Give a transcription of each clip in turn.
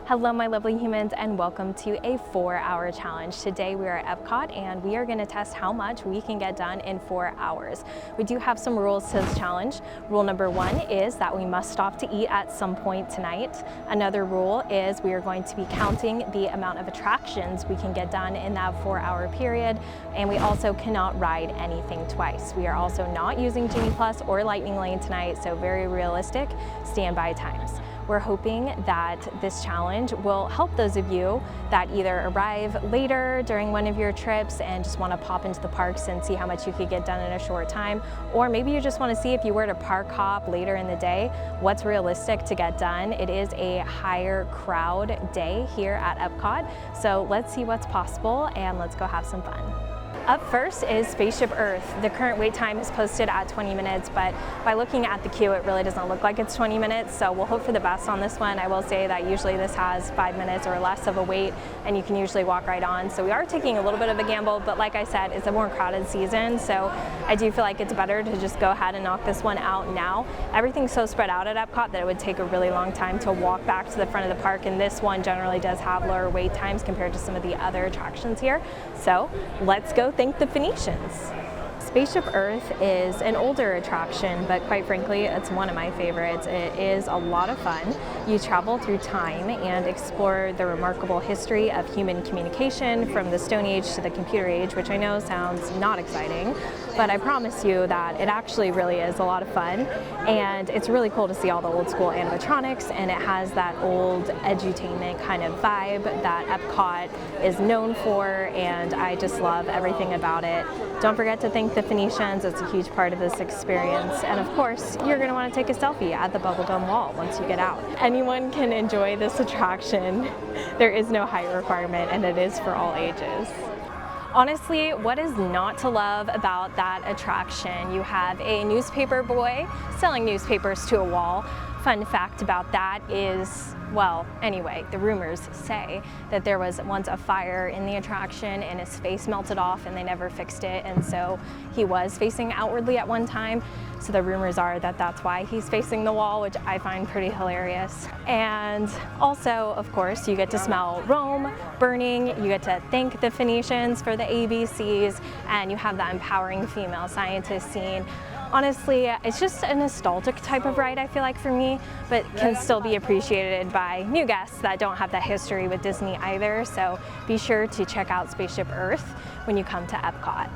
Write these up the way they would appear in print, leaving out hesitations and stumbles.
Hello my lovely humans and welcome to a 4-hour challenge. Today we are at EPCOT and we are going to test how much we can get done in 4 hours. We do have some rules to this challenge. Rule number 1 is that we must stop to eat at some point tonight. Another rule is we are going to be counting the amount of attractions we can get done in that 4-hour period, and we also cannot ride anything twice. We are also not using Genie Plus or Lightning Lane tonight, so very realistic standby times. We're hoping that this challenge will help those of you that either arrive later during one of your trips and just want to pop into the parks and see how much you could get done in a short time, or maybe you just want to see if you were to park hop later in the day, what's realistic to get done. It is a higher crowd day here at EPCOT, so let's see what's possible and let's go have some fun. Up first is Spaceship Earth. The current wait time is posted at 20 minutes, but by looking at the queue, it really doesn't look like it's 20 minutes, so we'll hope for the best on this one. I will say that usually this has 5 minutes or less of a wait, and you can usually walk right on. So we are taking a little bit of a gamble, but like I said, it's a more crowded season, so I do feel like it's better to just go ahead and knock this one out now. Everything's so spread out at EPCOT that it would take a really long time to walk back to the front of the park, and this one generally does have lower wait times compared to some of the other attractions here. So let's go thank the Phoenicians. Spaceship Earth is an older attraction, but quite frankly, it's one of my favorites. It is a lot of fun. You travel through time and explore the remarkable history of human communication from the Stone Age to the computer age, which I know sounds not exciting, but I promise you that it actually really is a lot of fun. And it's really cool to see all the old school animatronics, and it has that old edutainment kind of vibe that EPCOT is known for, and I just love everything about it. Don't forget to thank the Phoenicians. It's a huge part of this experience. And of course, you're going to want to take a selfie at the bubblegum wall once you get out. Anyone can enjoy this attraction. There is no height requirement, and it is for all ages. Honestly, what is not to love about that attraction? You have a newspaper boy selling newspapers to a wall. Fun fact about that is, well, anyway, the rumors say that there was once a fire in the attraction and his face melted off and they never fixed it, and so he was facing outwardly at one time. So the rumors are that that's why he's facing the wall, which I find pretty hilarious. And also, of course, you get to smell Rome burning, you get to thank the Phoenicians for the ABCs, and you have that empowering female scientist scene. Honestly, it's just a nostalgic type of ride, I feel like, for me, but can still be appreciated by new guests that don't have that history with Disney either. So be sure to check out Spaceship Earth when you come to EPCOT.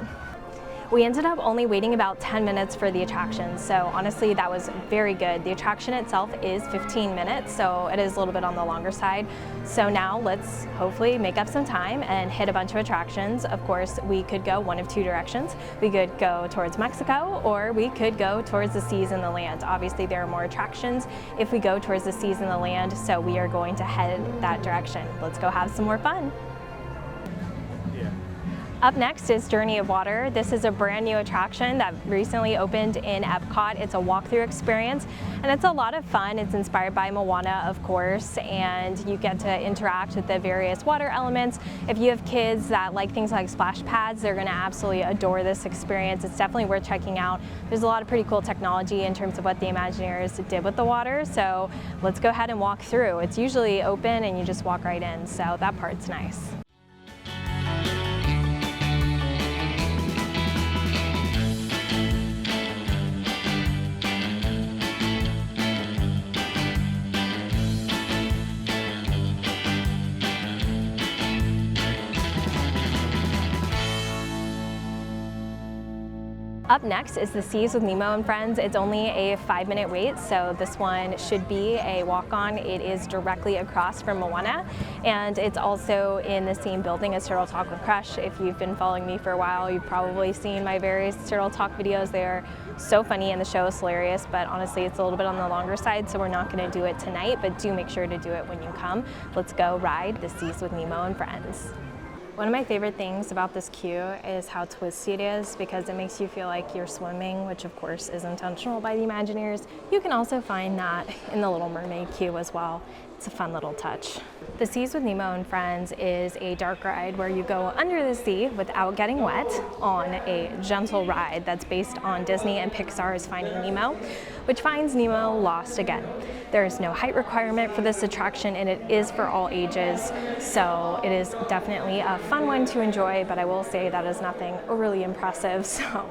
We ended up only waiting about 10 minutes for the attraction, so honestly that was very good. The attraction itself is 15 minutes, so it is a little bit on the longer side. So now let's hopefully make up some time and hit a bunch of attractions. Of course, we could go one of two directions. We could go towards Mexico, or we could go towards the seas and the land. Obviously there are more attractions if we go towards the seas and the land, so we are going to head that direction. Let's go have some more fun. Up next is Journey of Water. This is a brand new attraction that recently opened in EPCOT. It's a walkthrough experience, and it's a lot of fun. It's inspired by Moana, of course, and you get to interact with the various water elements. If you have kids that like things like splash pads, they're gonna absolutely adore this experience. It's definitely worth checking out. There's a lot of pretty cool technology in terms of what the Imagineers did with the water, so let's go ahead and walk through. It's usually open and you just walk right in, so that part's nice. Up next is the Seas with Nemo and Friends. It's only a 5-minute wait, so this one should be a walk-on. It is directly across from Moana, and it's also in the same building as Turtle Talk with Crush. If you've been following me for a while, you've probably seen my various Turtle Talk videos. They are so funny and the show is hilarious, but honestly it's a little bit on the longer side, so we're not going to do it tonight, but do make sure to do it when you come. Let's go ride the Seas with Nemo and Friends. One of my favorite things about this queue is how twisty it is, because it makes you feel like you're swimming, which of course is intentional by the Imagineers. You can also find that in the Little Mermaid queue as well. It's a fun little touch. The Seas with Nemo and Friends is a dark ride where you go under the sea without getting wet on a gentle ride that's based on Disney and Pixar's Finding Nemo. which finds Nemo lost again. There is no height requirement for this attraction, and it is for all ages, so it is definitely a fun one to enjoy, but I will say that is nothing overly impressive, so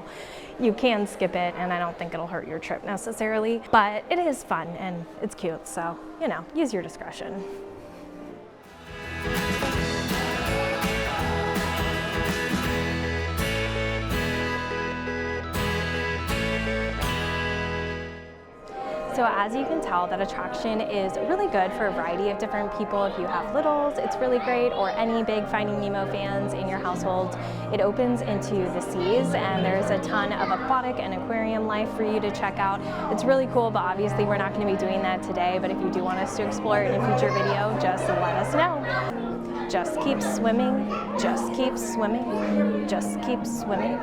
you can skip it, and I don't think it'll hurt your trip necessarily, but it is fun and it's cute, so, you know, use your discretion. So as you can tell, that attraction is really good for a variety of different people. If you have littles, it's really great, or any big Finding Nemo fans in your household. It opens into the seas, and there's a ton of aquatic and aquarium life for you to check out. It's really cool, but obviously we're not going to be doing that today, but if you do want us to explore it in a future video, just let us know. Just keep swimming, just keep swimming, just keep swimming.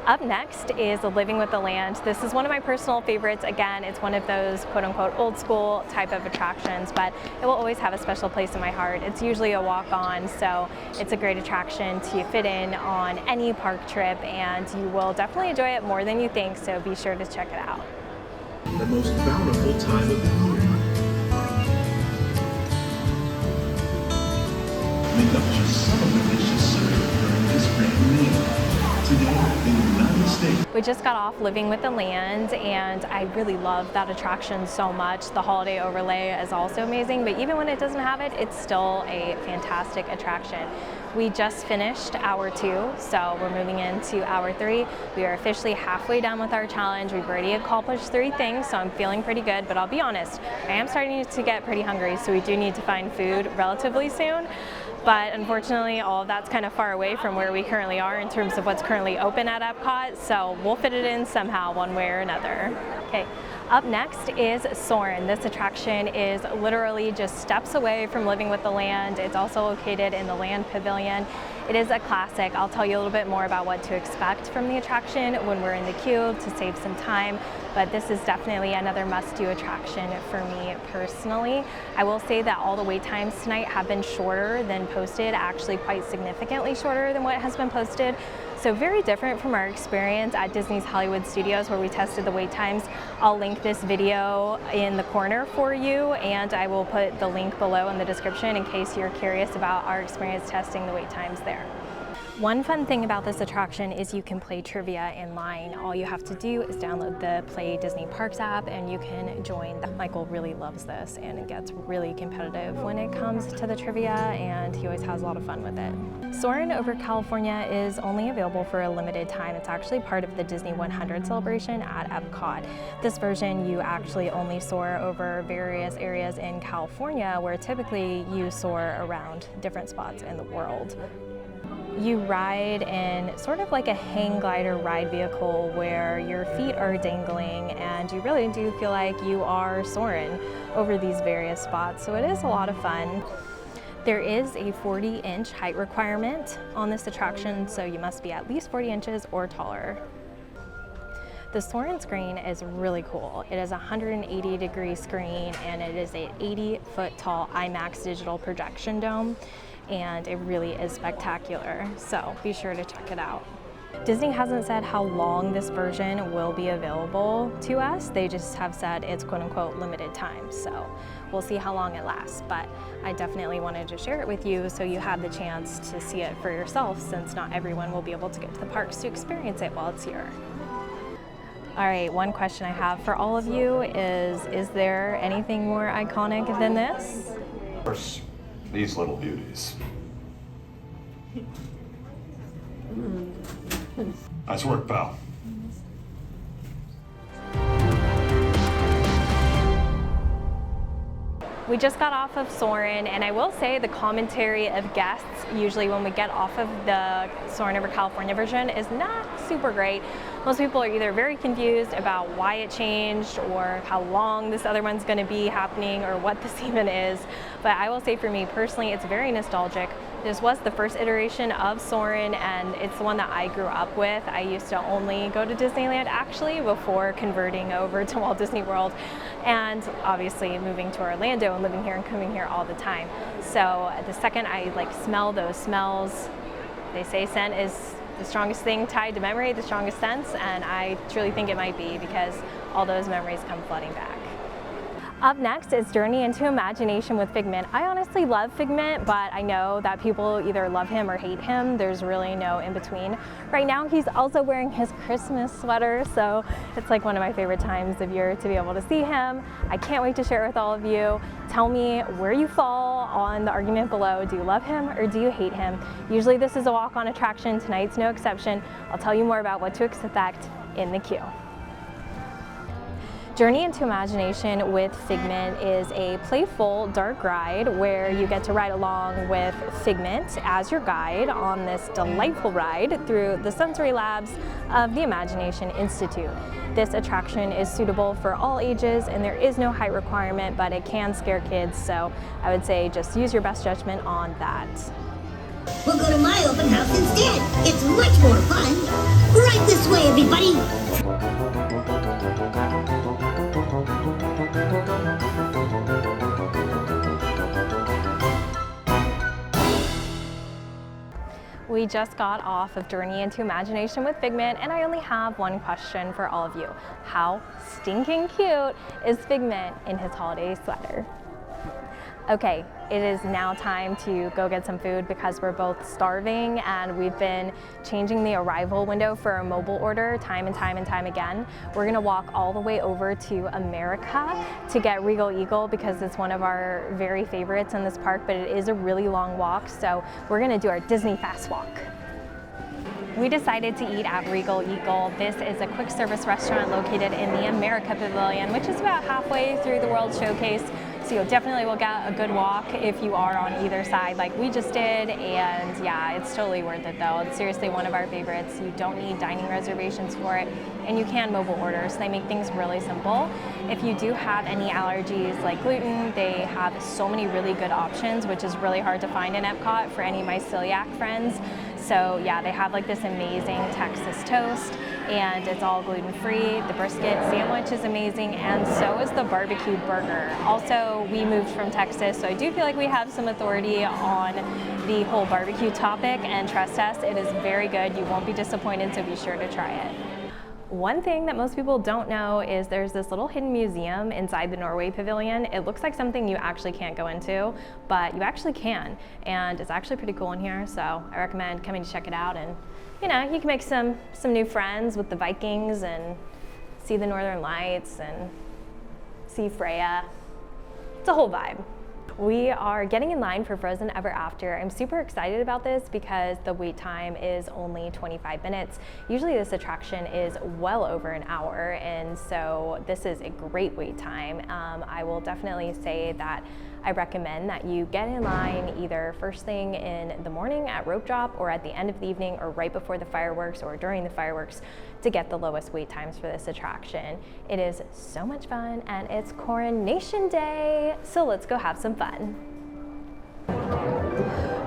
Up next is Living with the Land. This is one of my personal favorites. Again, it's one of those quote-unquote old school type of attractions, but it will always have a special place in my heart. It's usually a walk-on, so it's a great attraction to fit in on any park trip, and you will definitely enjoy it more than you think, so be sure to check it out. The most bountiful time of the year. Make up just some of the dishes served during this grand meal. Today in the United States. We just got off Living with the Land, and I really love that attraction so much. The holiday overlay is also amazing, but even when it doesn't have it, it's still a fantastic attraction. We just finished hour 2, so we're moving into hour 3. We are officially halfway done with our challenge. We've already accomplished 3 things, so I'm feeling pretty good, but I'll be honest, I am starting to get pretty hungry, so we do need to find food relatively soon. But unfortunately, all of that's kind of far away from where we currently are in terms of what's currently open at EPCOT, so we'll fit it in somehow one way or another. Okay, up next is Soarin. This attraction is literally just steps away from Living with the Land. It's also located in the Land Pavilion. It is a classic. I'll tell you a little bit more about what to expect from the attraction when we're in the queue to save some time, but this is definitely another must-do attraction for me personally. I will say that all the wait times tonight have been shorter than posted, actually quite significantly shorter than what has been posted. So very different from our experience at Disney's Hollywood Studios where we tested the wait times. I'll link this video in the corner for you, and I will put the link below in the description in case you're curious about our experience testing the wait times there. One fun thing about this attraction is you can play trivia in line. All you have to do is download the Play Disney Parks app and you can join. Michael really loves this, and it gets really competitive when it comes to the trivia, and he always has a lot of fun with it. Soarin' Over California is only available for a limited time. It's actually part of the Disney 100 celebration at EPCOT. This version, you actually only soar over various areas in California, where typically you soar around different spots in the world. You ride in sort of like a hang glider ride vehicle where your feet are dangling, and you really do feel like you are soaring over these various spots, so it is a lot of fun. There is a 40-inch height requirement on this attraction, so you must be at least 40 inches or taller. The Soarin' screen is really cool. It is a 180-degree screen, and it is an 80-foot tall IMAX digital projection dome, and it really is spectacular, so be sure to check it out. Disney hasn't said how long this version will be available to us. They just have said it's quote-unquote limited time, so we'll see how long it lasts, but I definitely wanted to share it with you so you have the chance to see it for yourself, since not everyone will be able to get to the parks to experience it while it's here. All right, one question I have for all of you is there anything more iconic than this? Of course, these little beauties. Nice work, pal. We just got off of Soarin', and I will say the commentary of guests usually when we get off of the Soarin' Over California version is not super great. Most people are either very confused about why it changed or how long this other one's going to be happening or what this even is. But I will say for me personally, it's very nostalgic. This was the first iteration of Soarin', and it's the one that I grew up with. I used to only go to Disneyland actually before converting over to Walt Disney World, and obviously moving to Orlando and living here and coming here all the time. So the second I smell those smells, they say scent is the strongest thing tied to memory, the strongest sense, and I truly think it might be, because all those memories come flooding back. Up next is Journey into Imagination with Figment. I honestly love Figment, but I know that people either love him or hate him. There's really no in between. Right now he's also wearing his Christmas sweater, so it's like one of my favorite times of year to be able to see him. I can't wait to share it with all of you. Tell me where you fall on the argument below. Do you love him or do you hate him? Usually this is a walk-on attraction. Tonight's no exception. I'll tell you more about what to expect in the queue. Journey into Imagination with Figment is a playful, dark ride where you get to ride along with Figment as your guide on this delightful ride through the sensory labs of the Imagination Institute. This attraction is suitable for all ages and there is no height requirement, but it can scare kids, so I would say just use your best judgment on that. We'll go to my open house instead. It's much more fun. Right this way, everybody. We just got off of Journey into Imagination with Figment, and I only have one question for all of you. How stinking cute is Figment in his holiday sweater? Okay, it is now time to go get some food because we're both starving and we've been changing the arrival window for a mobile order time and time again. We're gonna walk all the way over to America to get Regal Eagle because it's one of our very favorites in this park, but it is a really long walk, so we're gonna do our Disney fast walk. We decided to eat at Regal Eagle. This is a quick service restaurant located in the America Pavilion, which is about halfway through the World Showcase. So you definitely will get a good walk if you are on either side like we just did, and yeah, it's totally worth it though. It's seriously one of our favorites. You don't need dining reservations for it, and you can mobile order, so they make things really simple. If you do have any allergies like gluten, they have so many really good options, which is really hard to find in EPCOT for any of my celiac friends. So yeah, they have like this amazing Texas toast, and it's all gluten-free. The brisket sandwich is amazing, and so is the barbecue burger. Also, we moved from Texas, so I do feel like we have some authority on the whole barbecue topic, and trust us, it is very good. You won't be disappointed, so be sure to try it. One thing that most people don't know is there's this little hidden museum inside the Norway Pavilion. It looks like something you actually can't go into, but you actually can, and it's actually pretty cool in here, so I recommend coming to check it out. And you know, you can make some new friends with the Vikings and see the Northern Lights and see Freya. It's a whole vibe. We are getting in line for Frozen Ever After. I'm super excited about this because the wait time is only 25 minutes. Usually this attraction is well over an hour, and so this is a great wait time. I will definitely say that I recommend that you get in line either first thing in the morning at rope drop or at the end of the evening or right before the fireworks or during the fireworks to get the lowest wait times for this attraction. It is so much fun and it's Coronation Day, so let's go have some fun.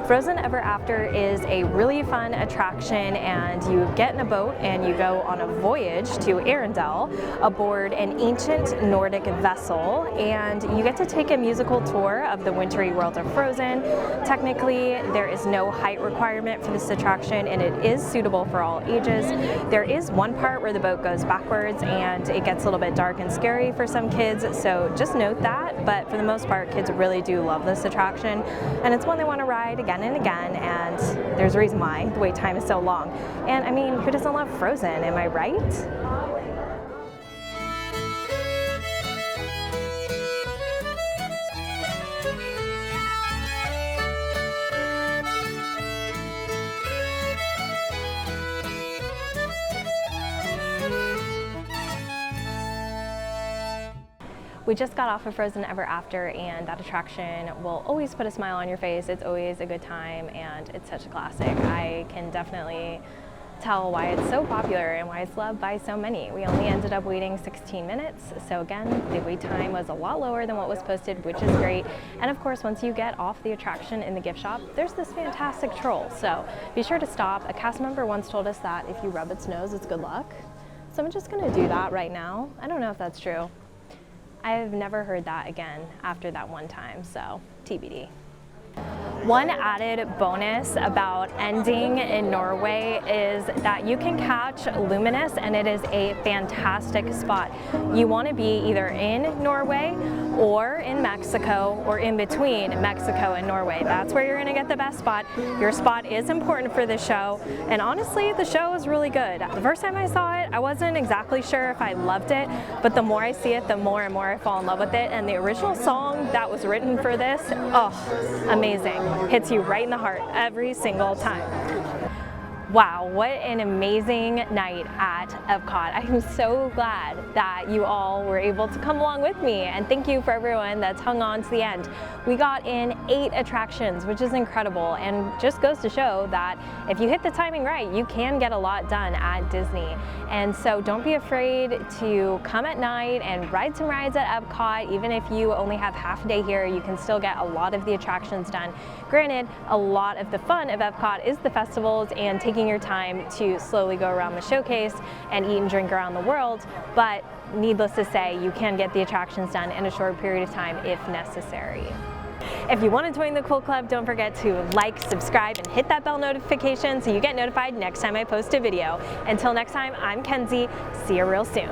Frozen Ever After is a really fun attraction, and you get in a boat and you go on a voyage to Arendelle aboard an ancient Nordic vessel, and you get to take a musical tour of the wintry world of Frozen. Technically, there is no height requirement for this attraction, and it is suitable for all ages. There is one part where the boat goes backwards and it gets a little bit dark and scary for some kids, so just note that, but for the most part, kids really do love this attraction, and it's one they want to ride again and again, and there's a reason why the wait time is so long. And I mean, who doesn't love Frozen, am I right? We just got off of Frozen Ever After, and that attraction will always put a smile on your face. It's always a good time, and it's such a classic. I can definitely tell why it's so popular and why it's loved by so many. We only ended up waiting 16 minutes, so again, the wait time was a lot lower than what was posted, which is great. And of course, once you get off the attraction in the gift shop, there's this fantastic troll, so be sure to stop. A cast member once told us that if you rub its nose, it's good luck. So I'm just gonna do that right now. I don't know if that's true. I've never heard that again after that one time, so TBD. One added bonus about ending in Norway is that you can catch Luminous, and it is a fantastic spot. You want to be either in Norway or in Mexico, or in between Mexico and Norway. That's where you're going to get the best spot. Your spot is important for the show, and honestly, the show is really good. The first time I saw it, I wasn't exactly sure if I loved it, but the more I see it, the more and more I fall in love with it. And the original song that was written for this, oh, amazing. Hits you right in the heart every single time. Wow, what an amazing night at EPCOT. I'm so glad that you all were able to come along with me, and thank you for everyone that's hung on to the end. We got in 8 attractions, which is incredible, and just goes to show that if you hit the timing right, you can get a lot done at Disney. And so don't be afraid to come at night and ride some rides at EPCOT. Even if you only have half a day here, you can still get a lot of the attractions done. Granted, a lot of the fun of EPCOT is the festivals and taking your time to slowly go around the showcase and eat and drink around the world, but needless to say, you can get the attractions done in a short period of time if necessary. If you want to join the Cool Club, don't forget to like, subscribe, and hit that bell notification so you get notified next time I post a video. Until next time, I'm Kenzie. See you real soon.